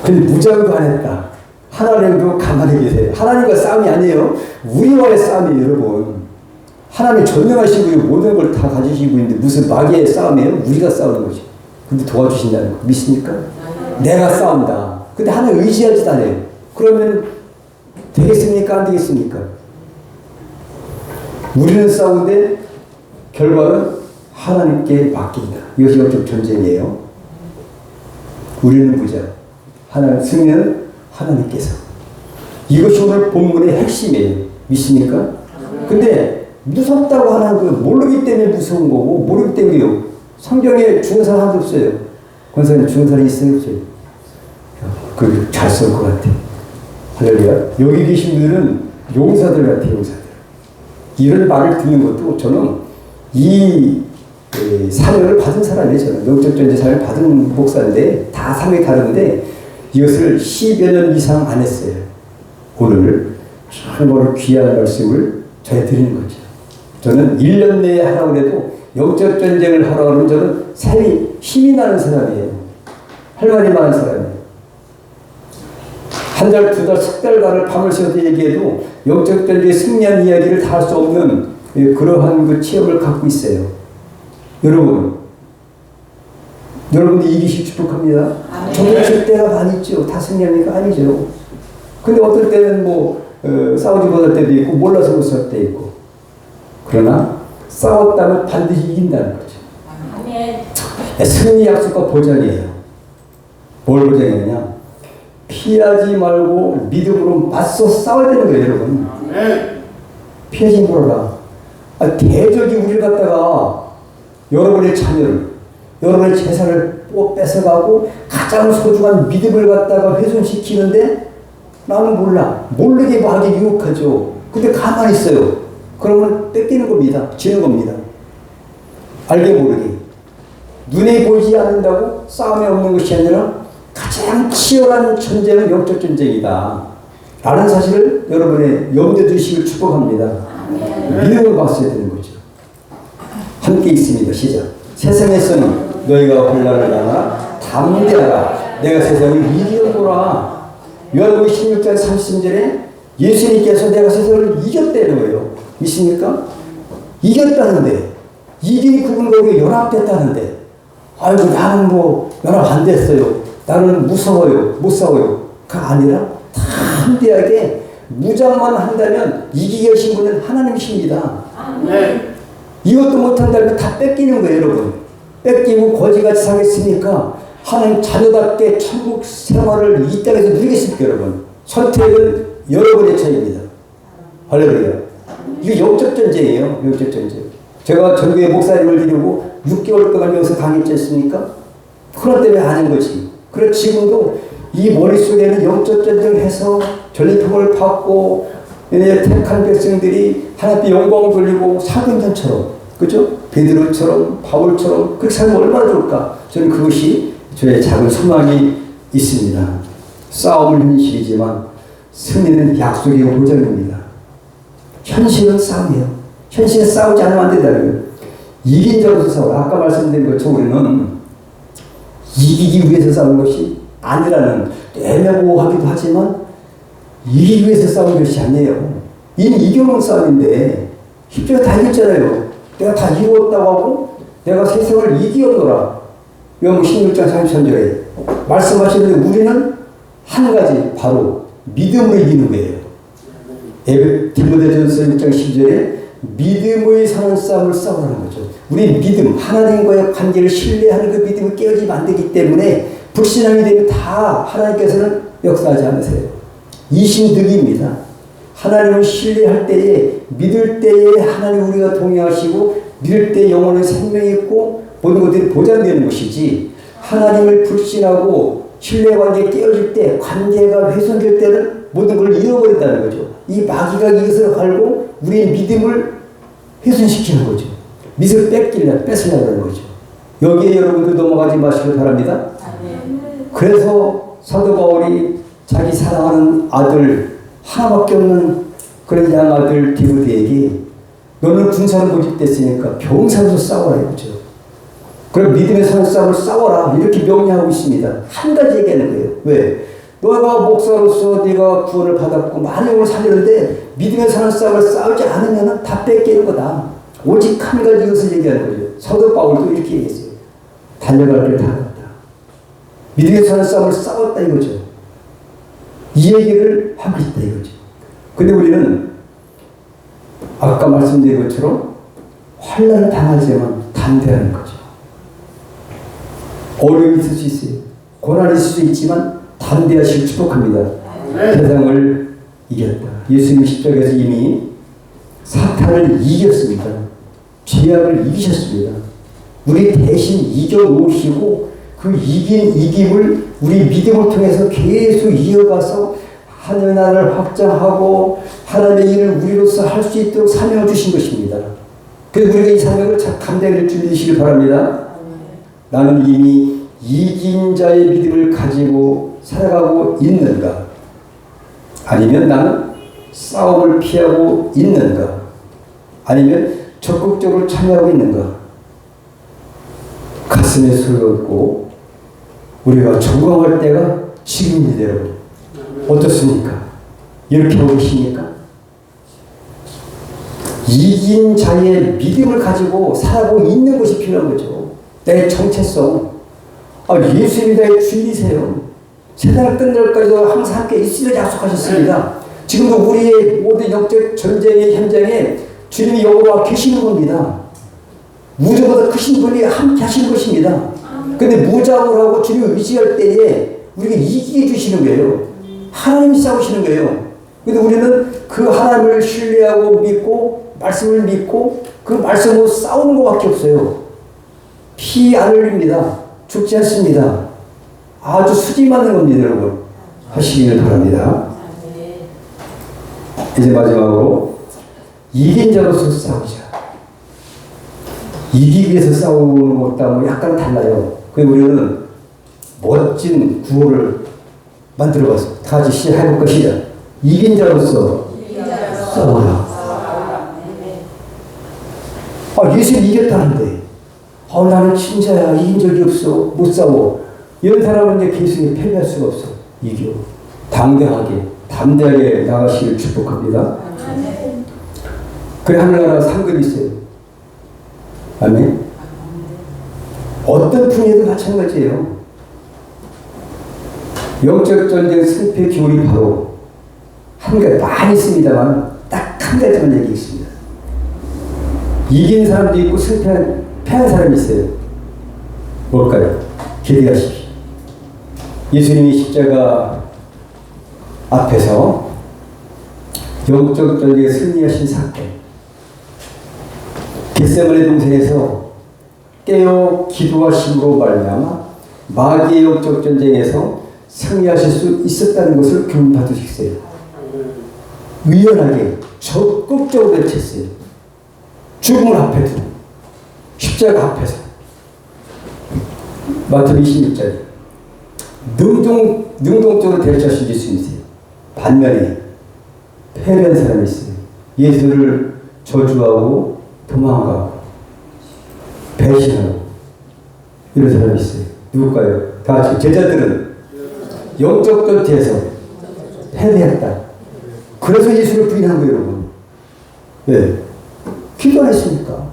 근데 무장도 안 했다. 하나님도 가만히 계세요. 하나님과 싸움이 아니에요. 우리와의 싸움이에요, 여러분. 하나님 전능하신 분이 모든 걸 다 가지시고 있는데 무슨 마귀의 싸움이에요? 우리가 싸우는 거죠. 근데 도와주신다는 거 믿습니까? 내가 싸운다. 근데 하나님 의지하지도 않아요. 그러면 되겠습니까? 안 되겠습니까? 우리는 싸우는데 결과는 하나님께 맡긴다. 이것이 영적 전쟁이에요. 우리는 무장, 하나님 승리는 하나님께서. 이것이 오늘 본문의 핵심이에요. 믿습니까? 근데 무섭다고 하는 그 모르기 때문에 무서운 거고 모르기 때문에요. 성경에 죽은 사람 하나도 없어요. 권사님 죽은 사람이 있어요? 없어요? 그 잘 쏠 것 같아. 할렐루야. 여기 계신 분들은 용사들 같아요. 용사들. 이런 말을 듣는 것도 저는 이 사명을 받은 사람이에요. 저는 영적 전제 사명을 받은 목사인데 다 사명이 다른데 이것을 10여 년 이상 안 했어요. 오늘 정말 귀한 말씀을 저희 드리는 거죠. 저는 1년 내에 하라고 해도 영적 전쟁을 하라고 하면 저는 삶이 힘이 나는 사람이에요. 할 말이 많은 사람이에요. 한 달, 두 달, 석 달간을 밤을 새워서 얘기해도 영적 전쟁에 승리한 이야기를 다 할 수 없는 그러한 그 체험을 갖고 있어요. 여러분이 이기실 축복합니다. 정말 때가 많이 있죠. 다 승리합니까? 아니죠. 근데 어떨 때는 싸우지 못할 때도 있고 몰라서 못 살 때 있고. 그러나 싸웠다면 반드시 이긴다는 거죠. 승리 약속과 보장이에요. 뭘 보장이냐? 피하지 말고 믿음으로 맞서 싸워야 되는 거예요, 여러분. 피하지 말아라. 대적이 우리를 갖다가 여러분의 자녀를, 여러분의 재산을 뺏어가고 가장 소중한 믿음을 갖다가 훼손시키는데 나는 몰라. 모르게 하기 유혹하죠. 근데 가만히 있어요. 그러면 뺏기는 겁니다. 지는 겁니다. 알게 모르게. 눈에 보이지 않는다고 싸움이 없는 것이 아니라 가장 치열한 전쟁은 영적 전쟁이다. 라는 사실을 여러분의 염두에 두시길 축복합니다. 믿음을 봤어야 되는 거죠. 함께 있습니다. 시작. 세상에서는 너희가 혼란을 당하나 담대하라. 내가 세상을 이기는구나. 요한복음 16장 30절에 예수님께서 내가 세상을 이겼다는 거예요. 믿습니까? 이겼다는데 이긴 그분과 연합됐다는데 아이고 나는 연합 안 됐어요. 나는 무서워요. 못 싸워요. 그가 아니라 담대하게 무장만 한다면 이기게 하신 분은 하나님이십니다. 이것도 못한다면 다 뺏기는 거예요, 여러분. 뺏기고 거지같이 살겠습니까? 하나님 자녀답게 천국 생활을 이 땅에서 누리겠습니까, 여러분? 선택은 여러분의 차이입니다. 할렐루야. 이게 영적 전쟁이에요, 영적 전쟁. 제가 전국에 목사님을 데리고 6개월 동안 여기서 강의했지 않습니까? 그런 때문에 아는 거지. 그래 지금도 이 머릿속에는 영적 전쟁을 해서 전리품을 받고 택한 백성들이 하나님께 영광을 돌리고 사근전처럼, 그죠? 베드로처럼 바울처럼 그렇게 살면 얼마나 좋을까? 저는 그것이 저의 작은 소망이 있습니다. 싸움은 현실이지만 승리는 약속의 보장입니다. 현실은 싸움이에요. 현실은 싸우지 않으면 안 된다는 거예요. 이긴 자로서 싸워라. 아까 말씀드린 것처럼 우리는 이기기 위해서 싸우는 것이 아니라는, 애매모호하기도 하지만 이기기 위해서 싸우는 것이 아니에요. 이미 이겨놓은 싸움인데 십자가 다 이겼잖아요. 내가 다 이루었다고 하고 내가 세상을 이기었노라. 요한복음 16장 33절에 말씀하시는데 우리는 한 가지, 바로 믿음으로 이기는 거예요. 디모데전서 6장 10절에 믿음의 사는 싸움을 싸우라는 거죠. 우리 믿음, 하나님과의 관계를 신뢰하는 그 믿음이 깨어지면 안 되기 때문에 불신앙이 되면 다 하나님께서는 역사하지 않으세요. 이신득입니다. 하나님을 신뢰할 때에, 믿을 때에 하나님 우리가 동행하시고, 믿을 때 영혼의 생명이 있고 모든 것들이 보장되는 것이지, 하나님을 불신하고 신뢰관계 깨어질 때, 관계가 훼손될 때는 모든 걸 잃어버린다는 거죠. 이 마귀가 이것을 알고 우리의 믿음을 훼손시키는 거죠. 믿음을 뺏으려고 하는 거죠. 여기에 여러분들 넘어가지 마시길 바랍니다. 그래서 사도 바울이 자기 사랑하는 아들, 하나밖에 없는 그런 양아들 디모데에게 너는 군사로 모집됐으니까 병사로서 싸워라 이거죠. 그럼 믿음의 사는 싸움을 싸워라 이렇게 명령하고 있습니다. 한 가지 얘기하는 거예요. 왜? 너가 목사로서 네가 구원을 받았고 많은 영혼을 살리는데 믿음의 사는 싸움을 싸우지 않으면 다 뺏기는 거다. 오직 한 가지 이것을 얘기하는 거죠. 사도 바울도 이렇게 얘기했어요. 달려갈 길을 다 갔다. 믿음의 사는 싸움을 싸웠다 이거죠. 이 얘기를 하고 있다 이거죠. 근데 우리는 아까 말씀드린 것처럼 환난을 당하지만 담대하는 거죠. 어려움이 있을 수 있어요. 고난이 있을 수 있지만 담대하시고 축복합니다. 세상을 이겼다. 예수님 십자가에서 이미 사탄을 이겼습니다. 죄악을 이기셨습니다. 우리 대신 이겨놓으시고 그 이김을 우리 믿음을 통해서 계속 이어가서 하늘의 나라를 확장하고 하나님의 일을 우리로서 할 수 있도록 사명을 주신 것입니다. 그래서 우리가 이 사명을 감당할 줄 믿으시길 바랍니다. 나는 이미 이긴 자의 믿음을 가지고 살아가고 있는가? 아니면 나는 싸움을 피하고 있는가? 아니면 적극적으로 참여하고 있는가? 가슴에 소리가 없고 우리가 적응할 때가 지금입니다, 여러분. 어떻습니까? 이렇게 하고 계십니까? 이긴 자의 믿음을 가지고 살아가고 있는 것이 필요한 거죠. 내 정체성. 예수님이 나의 주인이세요. 세상을 끝날까지도 항상 함께 있으려 약속하셨습니다. 지금도 우리의 모든 영적 전쟁의 현장에 주님이 여호와 계시는 겁니다. 무저보다 크신 분이 함께 하시는 것입니다. 근데 무장을 하고 주님을 의지할 때에 우리가 이기게 해주시는 거예요. 하나님이 싸우시는 거예요. 근데 우리는 그 하나님을 신뢰하고 믿고 말씀을 믿고 그 말씀으로 싸우는 것밖에 없어요. 피 안 흘립니다. 죽지 않습니다. 아주 수지 맞는 겁니다, 여러분. 하시기를 바랍니다. 이제 마지막으로 이긴 자로서 싸우자. 이기기 위해서 싸우는 것과는 약간 달라요. 그래서 우리는 멋진 구호를 만들어봤습니다. 다 같이 시작해볼 것이다. 이긴 자로서 싸워라. 예수님 이겼다는데 나는 진짜야 이긴 적이 없어 못 싸워. 이런 사람은 이제 계속 패배할 수가 없어. 이겨. 담대하게 나가시길 축복합니다. 그래 하늘나라 상급이 있어요. 아멘. 어떤 분야도 마찬가지예요. 영적 전쟁 승패 기울이 바로 한 가지, 많이 있습니다만 딱 한 가지만 얘기했습니다. 이긴 사람도 있고 패한 사람이 있어요. 뭘까요? 기대하십시오. 예수님이 십자가 앞에서 영적 전쟁에 승리하신 사건, 겟세마네 동산에서 깨어 기도하심으로 말미암아 마귀의 영적 전쟁에서 승리하실 수 있었다는 것을 교훈 받으셨어요. 유연하게 적극적으로 대처했어요. 죽음을 앞에 두고 십자가 앞에서 마태복음 26절 능동적으로 대처하신 예수님이세요. 반면에 패배한 사람이 있어요. 예수를 저주하고 도망가고 배신하고 이런 사람이 있어요. 누굴까요? 다 같이. 제자들은 영적 전투에서 패배했다. 그래서 예수를 부인한 거예요, 여러분. 왜? 기도 안 했습니까?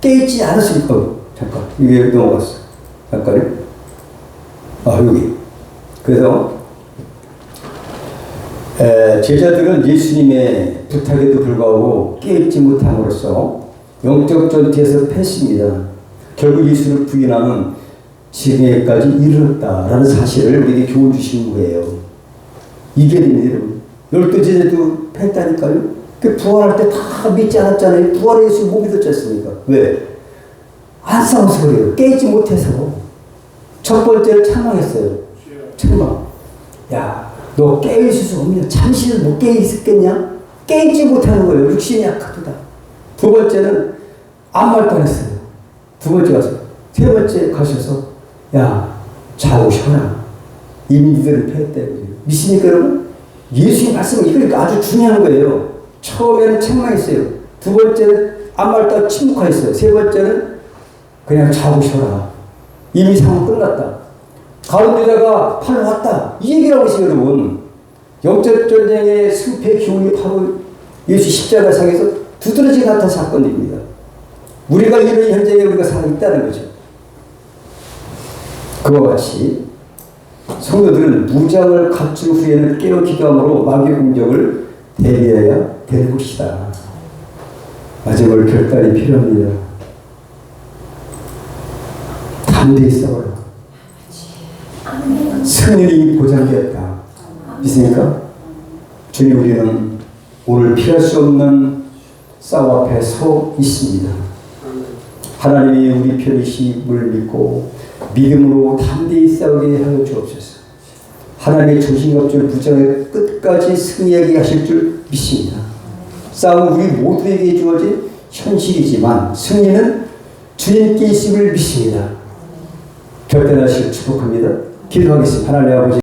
깨있지 않았습니까? 잠깐, 이게 넘어갔어. 잠깐요. 여기. 그래서 제자들은 예수님의 부탁에도 불구하고 깨있지 못함으로써 영적 전투에서 패했습니다. 결국 예수를 부인하는 지금까지 이르렀다라는 사실을 우리에게 교훈 주신 거예요. 이게 됩니다, 여러분. 12제자도 패했다니까요. 그 부활할 때 다 믿지 않았잖아요. 부활의 예수 못 믿었지 않습니까? 왜? 안 싸워서 그래요. 깨지 못해서. 첫 번째는 책망했어요. 책망. 야, 너 깨있을 수 없냐? 잠시는 못 깨있겠냐? 깨있지 못하는 거예요. 육신이 약하다. 두 번째는 아무 말도 안 했어요. 두 번째 가서. 세 번째 가셔서 야, 자고 쉬어라. 이미 니들은 패했대. 믿습니까, 여러분? 예수의 말씀은 이거 아주 중요한 거예요. 처음에는 책망했어요. 두 번째는 아무 말도 안 침묵하였어요. 세 번째는 그냥 자고 쉬어라. 이미 상황 끝났다. 가운데다가 팔로 왔다. 이 얘기를 하고 있어요, 여러분. 영적 전쟁의 승패 기운이 바로 예수 십자가상에서 두드러지게 나타난 사건입니다. 우리가 이런 현장에 우리가 살아있다는 거죠. 그와 같이 성도들은 무장을 갖춘 후에는 깨어 기도함으로 마귀의 공격을 대비해야 될 것이다. 마지막 결단이 필요합니다. 담대히 싸워라. 승리이 보장되었다. 믿습니까? 주님, 우리는 오늘 피할 수 없는 싸움 앞에 서 있습니다. 하나님이 우리 편이심을 믿고 믿음으로 담대히 싸우게 하여 주옵소서. 하나님의 전신갑주를 부정해 끝까지 승리하게 하실 줄 믿습니다. 싸움은 우리 모두에게 주어진 현실이지만 승리는 주님께 있음을 믿습니다. 결단하시길 축복합니다. 기도하겠습니다. 하나님 아버지,